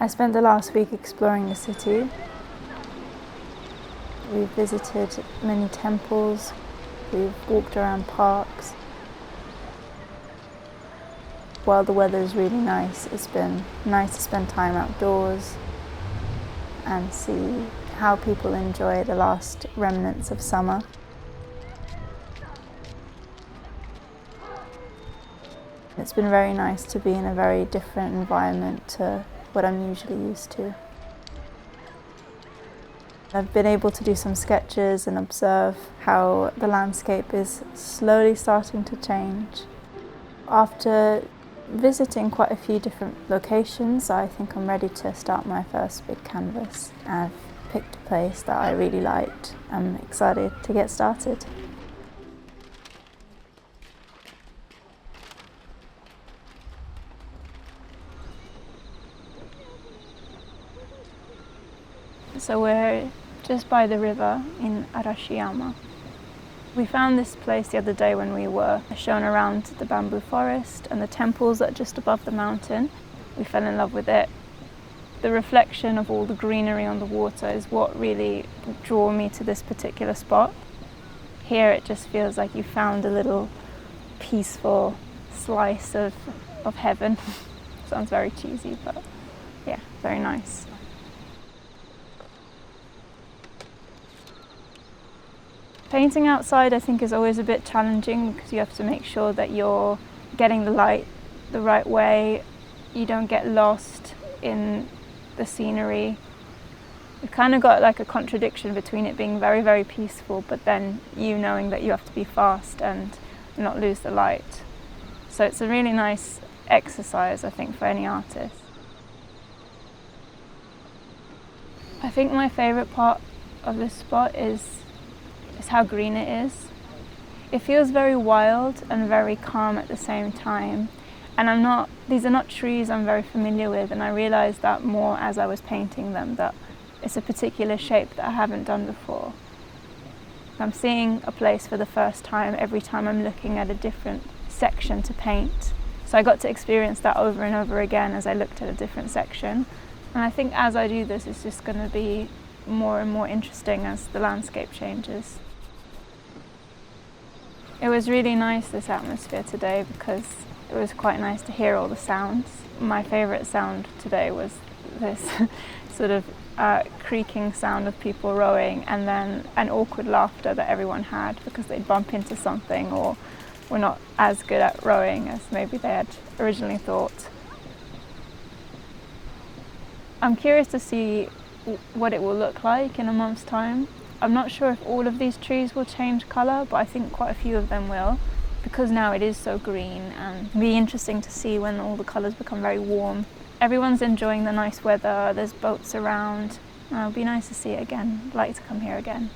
I spent the last week exploring the city. We've visited many temples, we've walked around parks. While the weather is really nice, it's been nice to spend time outdoors and see how people enjoy the last remnants of summer. It's been very nice to be in a very different environment to what I'm usually used to. I've been able to do some sketches and observe how the landscape is slowly starting to change. After visiting quite a few different locations, I think I'm ready to start my first big canvas. I've picked a place that I really liked. I'm excited to get started. So we're just by the river in Arashiyama. We found this place the other day when we were shown around the bamboo forest and the temples that are just above the mountain. We fell in love with it. The reflection of all the greenery on the water is what really drew me to this particular spot. Here it just feels like you found a little peaceful slice of heaven. Sounds very cheesy, but yeah, very nice. Painting outside I think is always a bit challenging because you have to make sure that you're getting the light the right way, you don't get lost in the scenery. You've kind of got like a contradiction between it being very, very peaceful but then you knowing that you have to be fast and not lose the light. So it's a really nice exercise I think for any artist. I think my favourite part of this spot is how green it is. It feels very wild and very calm at the same time. And these are not trees I'm very familiar with, and I realised that more as I was painting them, that it's a particular shape that I haven't done before. I'm seeing a place for the first time every time I'm looking at a different section to paint. So I got to experience that over and over again as I looked at a different section. And I think as I do this, it's just going to be more and more interesting as the landscape changes. It was really nice, this atmosphere today, because it was quite nice to hear all the sounds. My favourite sound today was this sort of creaking sound of people rowing, and then an awkward laughter that everyone had because they'd bump into something or were not as good at rowing as maybe they had originally thought. I'm curious to see what it will look like in a month's time. I'm not sure if all of these trees will change colour, but I think quite a few of them will, because now it is so green, and it'll be interesting to see when all the colours become very warm. Everyone's enjoying the nice weather, there's boats around. It'll be nice to see it again. I'd like to come here again.